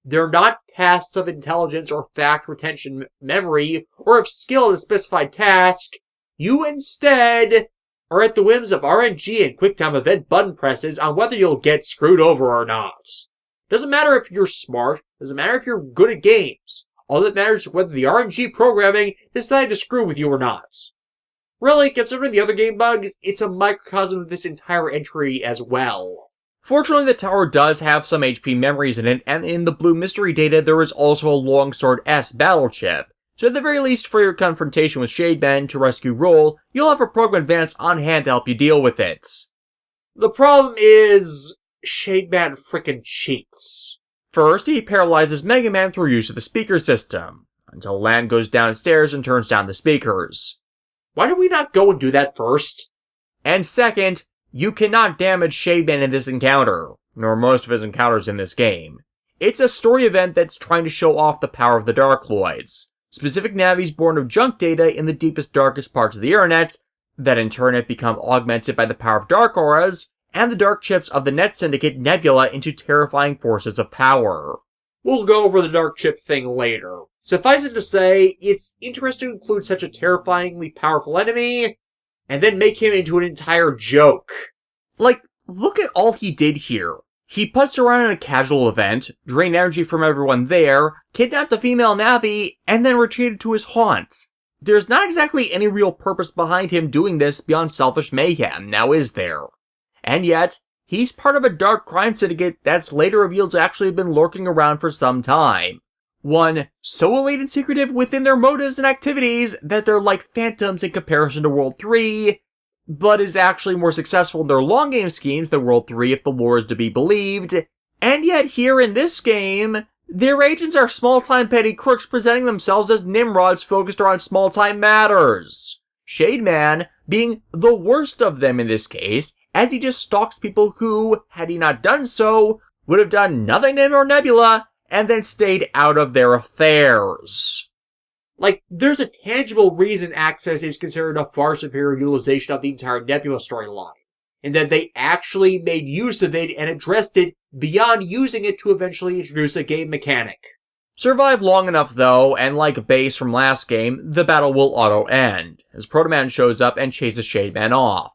They're not tasks of intelligence or fact retention memory, or of skill in a specified task. You instead are at the whims of RNG and QuickTime event button presses on whether you'll get screwed over or not. Doesn't matter if you're smart, doesn't matter if you're good at games. All that matters is whether the RNG programming decided to screw with you or not. Really, considering the other game bugs, it's a microcosm of this entire entry as well. Fortunately, the tower does have some HP memories in it, and in the blue mystery data, there is also a Longsword S battle chip. So at the very least, for your confrontation with Shademan to rescue Roll, you'll have a program advance on hand to help you deal with it. The problem is, Shademan frickin' cheats. First, he paralyzes Megaman through use of the speaker system, until Lan goes downstairs and turns down the speakers. Why did we not go and do that first? And second, you cannot damage Shademan in this encounter, nor most of his encounters in this game. It's a story event that's trying to show off the power of the Dark Lloyds, specific navis born of junk data in the deepest, darkest parts of the internet, that in turn have become augmented by the power of dark auras, and the dark chips of the Net Syndicate Nebula into terrifying forces of power. We'll go over the dark chip thing later. Suffice it to say, it's interesting to include such a terrifyingly powerful enemy, and then make him into an entire joke. Like, look at all he did here. He puts around in a casual event, drained energy from everyone there, kidnapped a female Navi, and then retreated to his haunt. There's not exactly any real purpose behind him doing this beyond selfish mayhem, now is there? And yet, he's part of a dark crime syndicate that's later revealed to actually have been lurking around for some time. One so elite and secretive within their motives and activities that they're like phantoms in comparison to World 3, but is actually more successful in their long game schemes than World 3 if the lore is to be believed. And yet here in this game, their agents are small-time petty crooks presenting themselves as Nimrods focused around small-time matters. Shademan being the worst of them in this case, as he just stalks people who, had he not done so, would have done nothing to him or Nebula, and then stayed out of their affairs. Like, there's a tangible reason Access is considered a far superior utilization of the entire Nebula storyline, in that they actually made use of it and addressed it beyond using it to eventually introduce a game mechanic. Survive long enough though, and like Base from last game, the battle will auto-end, as Protoman shows up and chases Shademan off.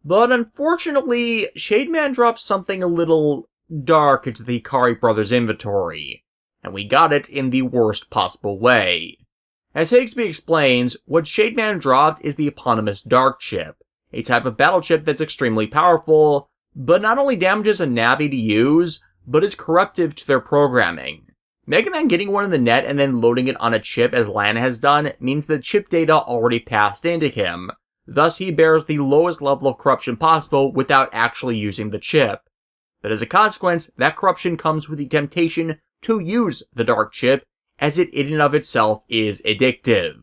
But unfortunately, Shademan drops something a little dark into the Ikari brothers' inventory, and we got it in the worst possible way. As Higsby explains, what Shademan dropped is the eponymous Dark Chip, a type of battle chip that's extremely powerful, but not only damages a Navi to use, but is corruptive to their programming. Megaman getting one in the net and then loading it on a chip as Lan has done means the chip data already passed into him, thus he bears the lowest level of corruption possible without actually using the chip. But as a consequence, that corruption comes with the temptation to use the dark chip, as it in and of itself is addictive.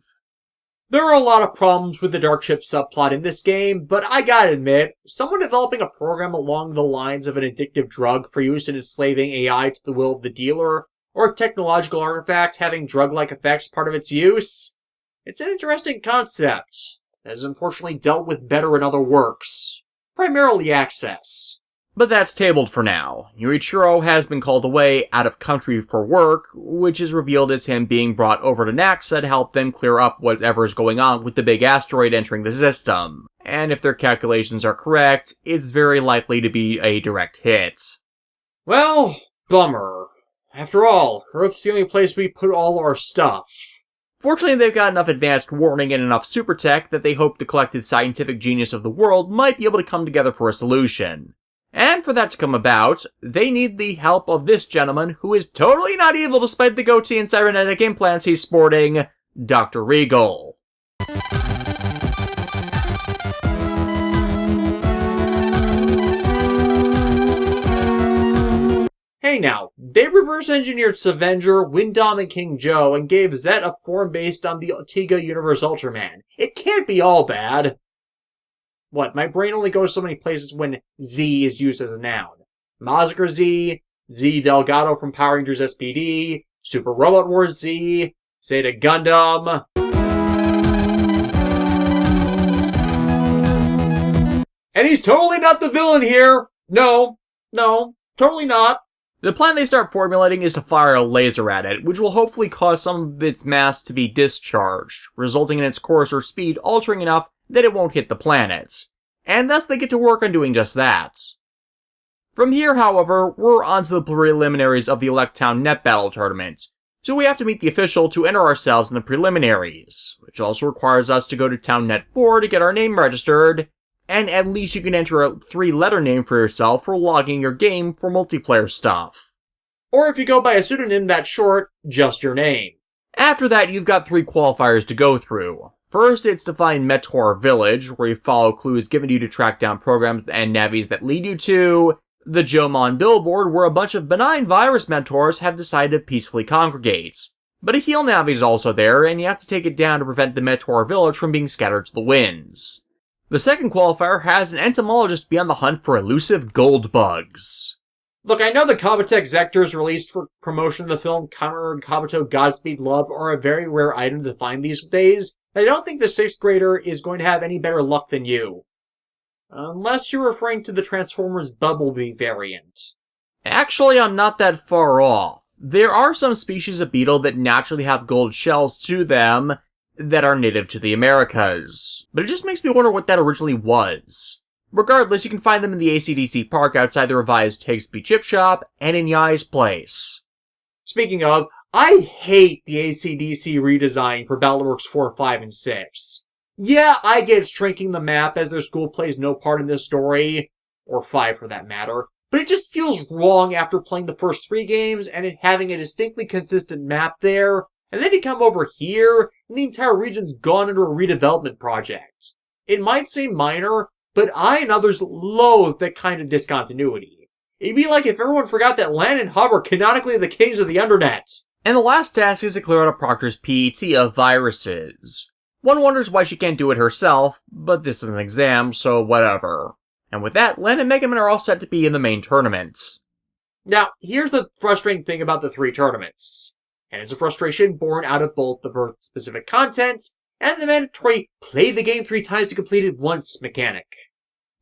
There are a lot of problems with the dark chip subplot in this game, but I gotta admit, someone developing a program along the lines of an addictive drug for use in enslaving AI to the will of the dealer, or a technological artifact having drug-like effects part of its use, it's an interesting concept that is unfortunately dealt with better in other works, primarily Access. But that's tabled for now. Yurichiro has been called away out of country for work, which is revealed as him being brought over to Naxa to help them clear up whatever's going on with the big asteroid entering the system. And if their calculations are correct, it's very likely to be a direct hit. Well, bummer. After all, Earth's the only place we put all our stuff. Fortunately, they've got enough advanced warning and enough super tech that they hope the collective scientific genius of the world might be able to come together for a solution. And for that to come about, they need the help of this gentleman who is totally not evil despite the goatee and cybernetic implants he's sporting, Dr. Regal. Hey now, they reverse-engineered Scavenger, Windom, and King Joe and gave Zet a form based on the Tiga Universe Ultraman. It can't be all bad. What, my brain only goes so many places when Z is used as a noun. Mazinger Z, Z Delgado from Power Rangers SPD, Super Robot Wars Z, Zeta Gundam. And he's totally not the villain here! No, totally not. The plan they start formulating is to fire a laser at it, which will hopefully cause some of its mass to be discharged, resulting in its course or speed altering enough that it won't hit the planet. And thus they get to work on doing just that. From here, however, we're onto the preliminaries of the Electown Net Battle Tournament, so we have to meet the official to enter ourselves in the preliminaries, which also requires us to go to Town Net 4 to get our name registered, and at least you can enter a 3-letter name for yourself for logging your game for multiplayer stuff. Or if you go by a pseudonym that's short, just your name. After that, you've got 3 qualifiers to go through. First, it's to find Meteor Village, where you follow clues given to you to track down programs and navies that lead you to the Jomon billboard, where a bunch of benign virus mentors have decided to peacefully congregate. But a heal navi is also there, and you have to take it down to prevent the Meteor Village from being scattered to the winds. The second qualifier has an entomologist be on the hunt for elusive gold bugs. Look, I know the Kabuto Zectors released for promotion of the film Kamen Kabuto Godspeed Love are a very rare item to find these days, but I don't think the 6th grader is going to have any better luck than you. Unless you're referring to the Transformers Bumblebee variant. Actually, I'm not that far off. There are some species of beetle that naturally have gold shells to them that are native to the Americas, but it just makes me wonder what that originally was. Regardless, you can find them in the AC/DC park outside the revised Tigsby Chip Shop and in Yai's place. Speaking of, I hate the AC/DC redesign for Battleworks 4, 5, and 6. Yeah, I get shrinking the map as their school plays no part in this story, or 5 for that matter, but it just feels wrong after playing the first 3 games and it having a distinctly consistent map there, and then you come over here, and the entire region's gone into a redevelopment project. It might seem minor, but I and others loathe that kind of discontinuity. It'd be like if everyone forgot that Lan and Hub are canonically the kings of the Undernet. And the last task is to clear out a Proctor's PET of viruses. One wonders why she can't do it herself, but this is an exam, so whatever. And with that, Lan and Megaman are all set to be in the main tournament. Now, here's the frustrating thing about the 3 tournaments. And it's a frustration born out of both the specific content and the mandatory play the game 3 times to complete it once mechanic.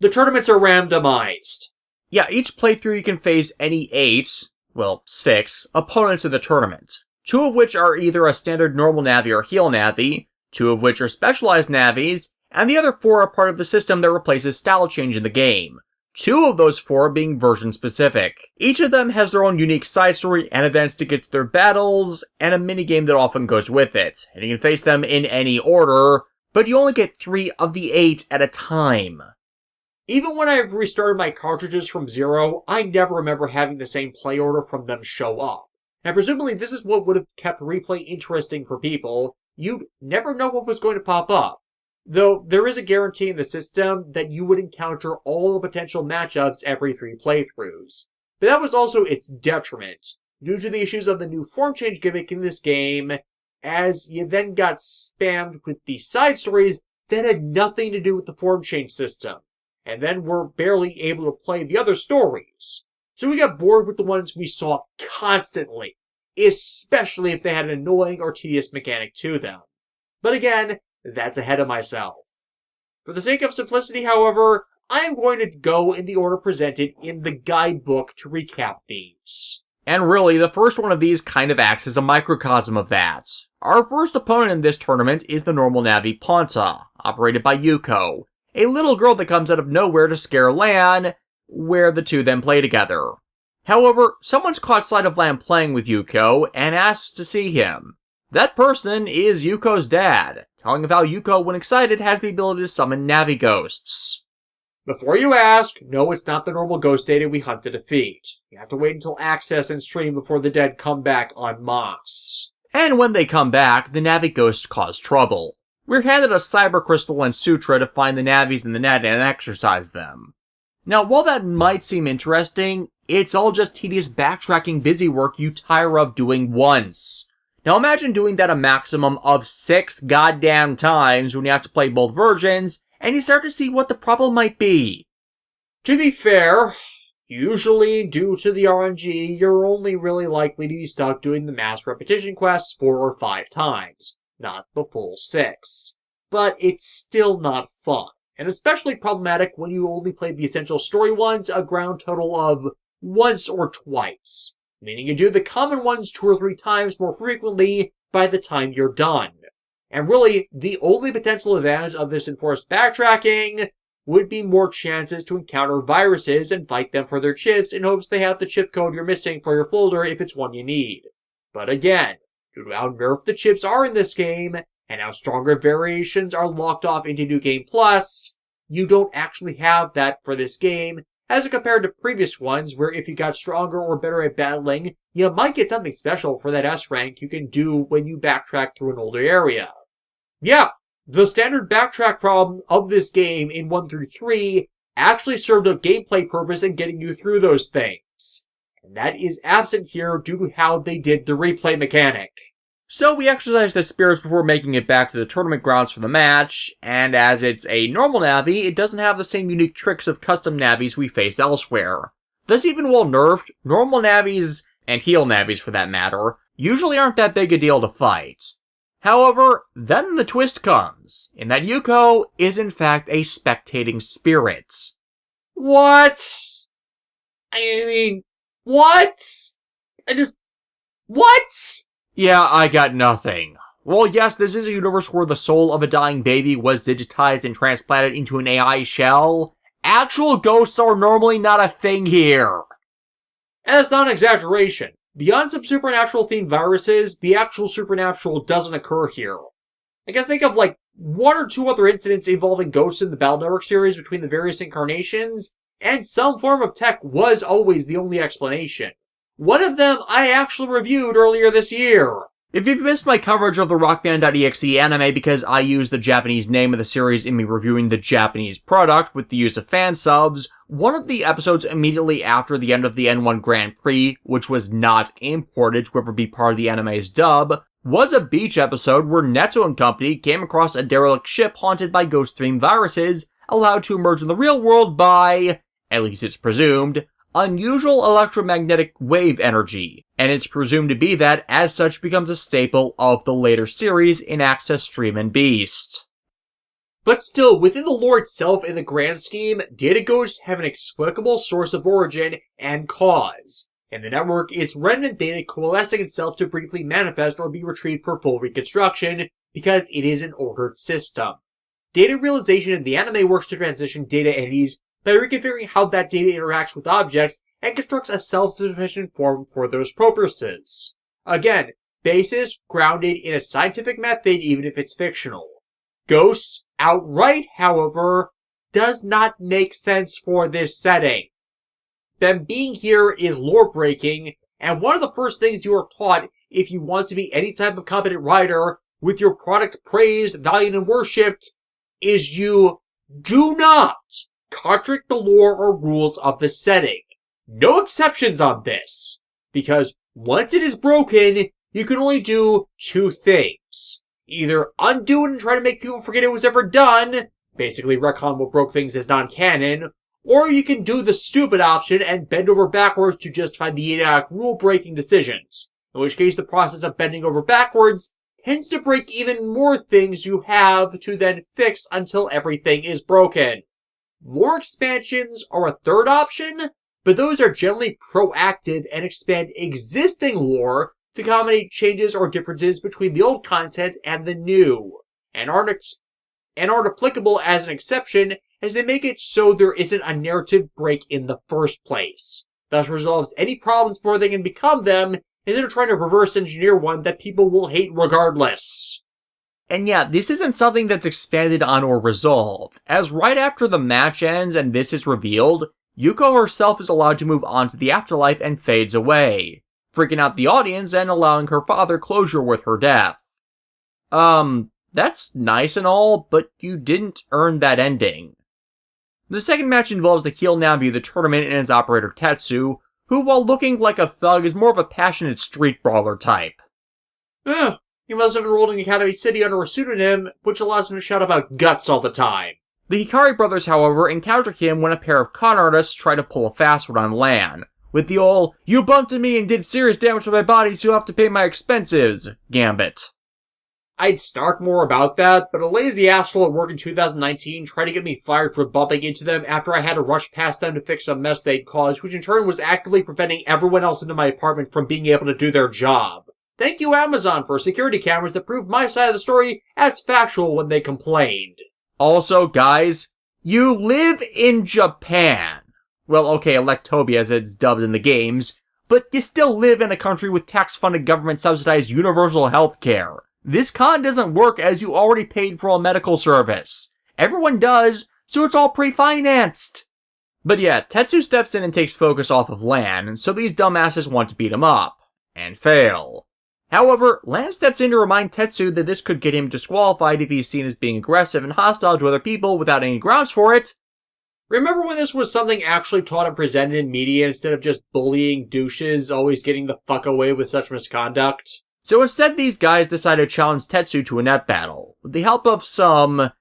The tournaments are randomized. Yeah, each playthrough you can face any 6 opponents in the tournament. 2 of which are either a standard normal Navi or heal Navi, 2 of which are specialized Navis, and the other 4 are part of the system that replaces style change in the game. 2 of those 4 being version specific. Each of them has their own unique side story and events to get to their battles, and a minigame that often goes with it. And you can face them in any order, but you only get 3 of the 8 at a time. Even when I've restarted my cartridges from 0, I never remember having the same play order from them show up. And presumably this is what would have kept replay interesting for people. You'd never know what was going to pop up. Though there is a guarantee in the system that you would encounter all the potential matchups every 3 playthroughs. But that was also its detriment, due to the issues of the new form change gimmick in this game, as you then got spammed with the side stories that had nothing to do with the form change system, and then were barely able to play the other stories. So we got bored with the ones we saw constantly, especially if they had an annoying or tedious mechanic to them. But again, that's ahead of myself. For the sake of simplicity, however, I am going to go in the order presented in the guidebook to recap these. And really, the first one of these kind of acts as a microcosm of that. Our first opponent in this tournament is the normal Navi Ponta, operated by Yuko, a little girl that comes out of nowhere to scare Lan, where the 2 then play together. However, someone's caught sight of Lan playing with Yuko and asks to see him. That person is Yuko's dad, telling of how Yuko, when excited, has the ability to summon Navi Ghosts. Before you ask, no, it's not the normal ghost data we hunt to defeat. You have to wait until access and stream before the dead come back en masse. And when they come back, the Navi ghosts cause trouble. We're handed a cyber crystal and sutra to find the Navis in the net and exorcise them. Now, while that might seem interesting, it's all just tedious backtracking busy work you tire of doing once. Now imagine doing that a maximum of 6 goddamn times when you have to play both versions, and you start to see what the problem might be. To be fair, usually due to the RNG, you're only really likely to be stuck doing the mass repetition quests 4 or 5 times, not the full 6. But it's still not fun, and especially problematic when you only play the essential story ones a ground total of once or twice, meaning you do the common ones 2 or 3 times more frequently by the time you're done. And really, the only potential advantage of this enforced backtracking would be more chances to encounter viruses and fight them for their chips in hopes they have the chip code you're missing for your folder if it's one you need. But again, due to how nerfed the chips are in this game, and how stronger variations are locked off into New Game Plus, you don't actually have that for this game, as compared to previous ones where if you got stronger or better at battling, you might get something special for that S rank you can do when you backtrack through an older area. Yeah, the standard backtrack problem of this game in 1 through 3 actually served a gameplay purpose in getting you through those things. And that is absent here due to how they did the replay mechanic. So we exercise the spirits before making it back to the tournament grounds for the match, and as it's a normal Navi, it doesn't have the same unique tricks of custom Navis we face elsewhere. Thus, even while nerfed, normal Navis, and heal Navis for that matter, usually aren't that big a deal to fight. However, then the twist comes, in that Yuko is in fact a spectating spirit. What? What? What? Yeah, I got nothing. Well, yes, this is a universe where the soul of a dying baby was digitized and transplanted into an AI shell. Actual ghosts are normally not a thing here. And that's not an exaggeration. Beyond some supernatural-themed viruses, the actual supernatural doesn't occur here. I can think of 1 or 2 other incidents involving ghosts in the Battle Network series between the various incarnations, and some form of tech was always the only explanation. One of them I actually reviewed earlier this year. If you've missed my coverage of the Rockband.exe anime because I used the Japanese name of the series in me reviewing the Japanese product with the use of fan subs, one of the episodes immediately after the end of the N1 Grand Prix, which was not imported to ever be part of the anime's dub, was a beach episode where Neto and company came across a derelict ship haunted by ghost-themed viruses, allowed to emerge in the real world by, at least it's presumed, unusual electromagnetic wave energy, and it's presumed to be that as such becomes a staple of the later series in Access Stream and Beast. But still, within the lore itself in the grand scheme, data ghosts have an explicable source of origin and cause. In the network, it's remnant data coalescing itself to briefly manifest or be retrieved for full reconstruction, because it is an ordered system. Data realization in the anime works to transition data entities by reconfiguring how that data interacts with objects and constructs a self-sufficient form for those purposes. Again, basis grounded in a scientific method even if it's fictional. Ghosts outright, however, does not make sense for this setting. Them being here is lore-breaking, and one of the first things you are taught if you want to be any type of competent writer with your product praised, valued, and worshipped is you do not contradict the lore or rules of the setting. No exceptions on this, because once it is broken, you can only do 2 things. Either undo it and try to make people forget it was ever done, basically retcon what broke things as non-canon, or you can do the stupid option and bend over backwards to justify the idiotic rule-breaking decisions, in which case the process of bending over backwards tends to break even more things you have to then fix until everything is broken. More expansions are a third option, but those are generally proactive and expand existing lore to accommodate changes or differences between the old content and the new, and aren't applicable as an exception as they make it so there isn't a narrative break in the first place. Thus resolves any problems before they can become them, instead of trying to reverse engineer one that people will hate regardless. And yeah, this isn't something that's expanded on or resolved, as right after the match ends and this is revealed, Yuko herself is allowed to move on to the afterlife and fades away, freaking out the audience and allowing her father closure with her death. That's nice and all, but you didn't earn that ending. The second match involves the heel Navi of the tournament and his operator Tatsu, who while looking like a thug is more of a passionate street brawler type. He must have enrolled in Academy City under a pseudonym, which allows him to shout about guts all the time. The Hikari brothers, however, encounter him when a pair of con artists try to pull a fast one on Lan, with the old, "You bumped into me and did serious damage to my body, so you'll have to pay my expenses" gambit. I'd snark more about that, but a lazy asshole at work in 2019 tried to get me fired for bumping into them after I had to rush past them to fix a mess they'd caused, which in turn was actively preventing everyone else into my apartment from being able to do their job. Thank you, Amazon, for security cameras that proved my side of the story as factual when they complained. Also, guys, you live in Japan. Well, okay, Electobia as it's dubbed in the games, but you still live in a country with tax-funded government-subsidized universal health care. This con doesn't work as you already paid for a medical service. Everyone does, so it's all pre-financed. But yeah, Tetsu steps in and takes focus off of Lan, so these dumbasses want to beat him up. And fail. However, Lan steps in to remind Tetsu that this could get him disqualified if he's seen as being aggressive and hostile to other people without any grounds for it. Remember when this was something actually taught and presented in media instead of just bullying douches always getting the fuck away with such misconduct? So instead, these guys decide to challenge Tetsu to a net battle, with the help of some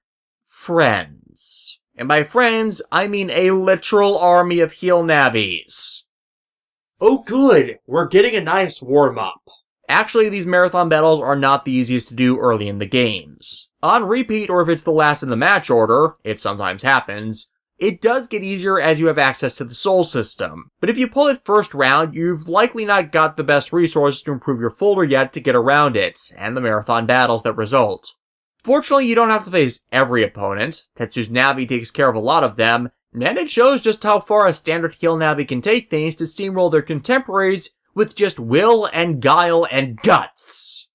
friends. And by friends, I mean a literal army of heel navies. Oh good, we're getting a nice warm-up. Actually, these marathon battles are not the easiest to do early in the games. On repeat, or if it's the last in the match order, it sometimes happens, it does get easier as you have access to the soul system. But if you pull it first round, you've likely not got the best resources to improve your folder yet to get around it, and the marathon battles that result. Fortunately, you don't have to face every opponent. Tetsu's Navi takes care of a lot of them, and it shows just how far a standard heel Navi can take things to steamroll their contemporaries with just will and guile and guts.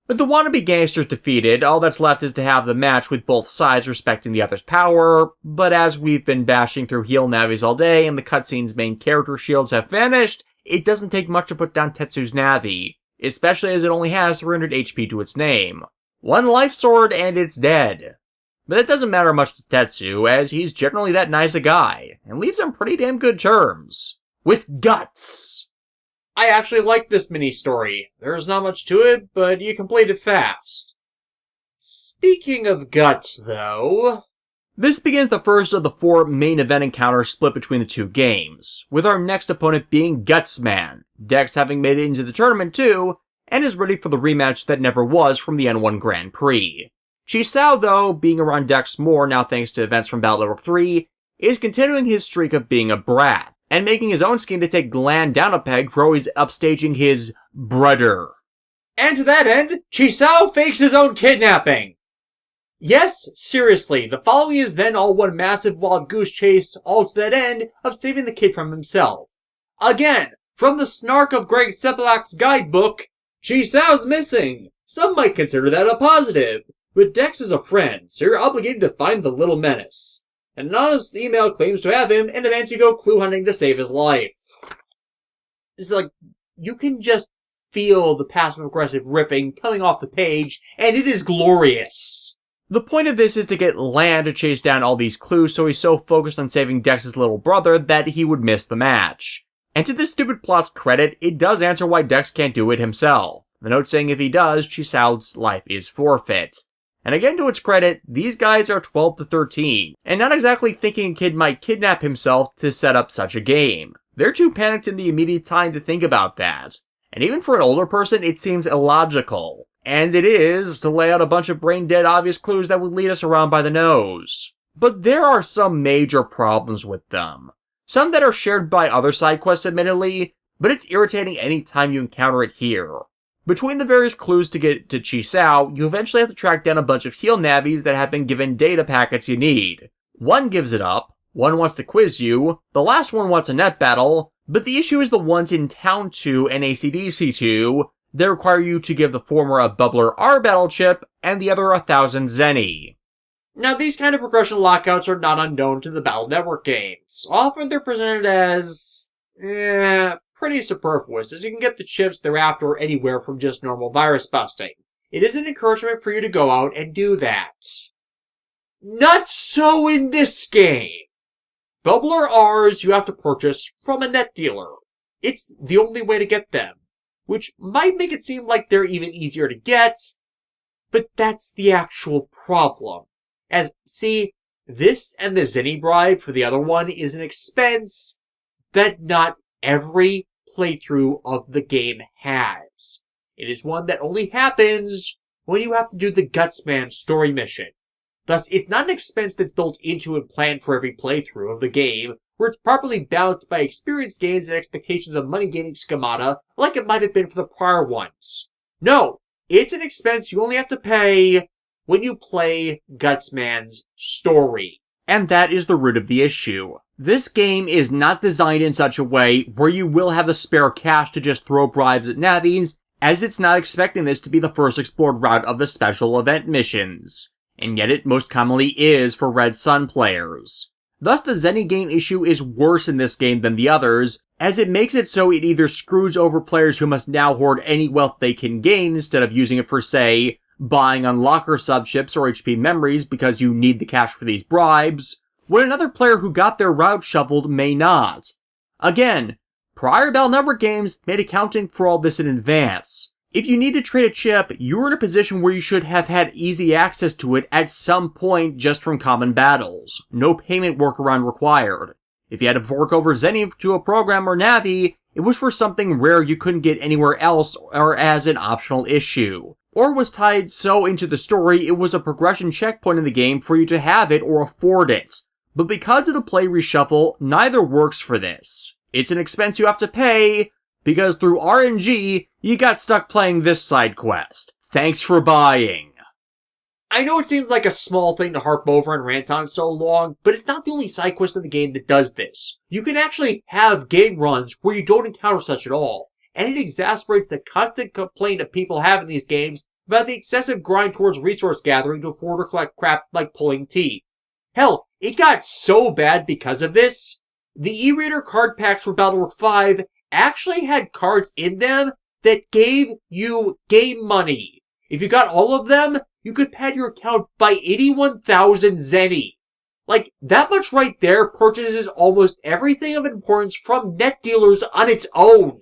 With the wannabe gangsters defeated, all that's left is to have the match with both sides respecting the other's power, but as we've been bashing through heel navis all day and the cutscene's main character shields have vanished, it doesn't take much to put down Tetsu's Navi, especially as it only has 300 HP to its name. One life sword and it's dead. But it doesn't matter much to Tetsu, as he's generally that nice a guy, and leaves on pretty damn good terms. With guts! I actually like this mini-story. There's not much to it, but you complete it fast. Speaking of guts, though... This begins the first of the 4 main event encounters split between the 2 games, with our next opponent being Guts Man, Dex having made it into the tournament too, and is ready for the rematch that never was from the N1 Grand Prix. Chisao, though, being around Dex more now thanks to events from Battle Network 3, is continuing his streak of being a brat, and making his own scheme to take Lan down a peg for always upstaging his brother. And to that end, Chisao fakes his own kidnapping! Yes, seriously, the following is then all one massive wild goose chase, all to that end of saving the kid from himself. Again, from the snark of Greg Sepelak's guidebook, Chisao's missing! Some might consider that a positive, but Dex is a friend, so you're obligated to find the little menace. An anonymous email claims to have him, and demands you go clue hunting to save his life. It's like, you can just feel the passive-aggressive riffing coming off the page, and it is glorious. The point of this is to get Lan to chase down all these clues so he's so focused on saving Dex's little brother that he would miss the match. And to this stupid plot's credit, it does answer why Dex can't do it himself. The note saying if he does, Chisao's life is forfeit. And again, to its credit, these guys are 12 to 13, and not exactly thinking a kid might kidnap himself to set up such a game. They're too panicked in the immediate time to think about that. And even for an older person, it seems illogical. And it is, to lay out a bunch of brain-dead obvious clues that would lead us around by the nose. But there are some major problems with them. Some that are shared by other side quests admittedly, but it's irritating any time you encounter it here. Between the various clues to get to Chisao, you eventually have to track down a bunch of heel navis that have been given data packets you need. One gives it up, one wants to quiz you, the last one wants a net battle, but the issue is the ones in Town 2 and ACDC 2 They require you to give the former a Bubbler R battle chip, and the other 1,000 Zenny. Now, these kind of progression lockouts are not unknown to the Battle Network games. Often they're presented as, pretty superfluous, as you can get the chips thereafter anywhere from just normal virus busting. It is an encouragement for you to go out and do that. Not so in this game. Bubbler R's you have to purchase from a net dealer. It's the only way to get them, which might make it seem like they're even easier to get, but that's the actual problem. As, see, this and the Zenny bribe for the other one is an expense that not every playthrough of the game has. It is one that only happens when you have to do the Guts Man story mission. Thus, it's not an expense that's built into and planned for every playthrough of the game, where it's properly balanced by experience gains and expectations of money-gaining schemata, like it might have been for the prior ones. No, it's an expense you only have to pay when you play Guts Man's story. And that is the root of the issue. This game is not designed in such a way where you will have the spare cash to just throw bribes at navies, as it's not expecting this to be the first explored route of the special event missions. And yet it most commonly is for Red Sun players. Thus the Zenny game issue is worse in this game than the others, as it makes it so it either screws over players who must now hoard any wealth they can gain instead of using it for, say, buying unlocker subships or HP memories because you need the cash for these bribes, when another player who got their route shuffled may not. Again, prior Battle Network games made accounting for all this in advance. If you need to trade a chip, you're in a position where you should have had easy access to it at some point just from common battles. No payment workaround required. If you had to fork over Zenny to a program or Navi, it was for something rare you couldn't get anywhere else or as an optional issue. Or was tied so into the story it was a progression checkpoint in the game for you to have it or afford it. But because of the play reshuffle, neither works for this. It's an expense you have to pay, because through RNG, you got stuck playing this side quest. Thanks for buying. I know it seems like a small thing to harp over and rant on so long, but it's not the only side quest in the game that does this. You can actually have game runs where you don't encounter such at all, and it exasperates the constant complaint that people have in these games about the excessive grind towards resource gathering to afford or collect crap like pulling teeth. Hell, it got so bad because of this. The e-reader card packs for Battlework 5 actually had cards in them that gave you game money. If you got all of them, you could pad your account by 81,000 Zenny. Like, that much right there purchases almost everything of importance from net dealers on its own.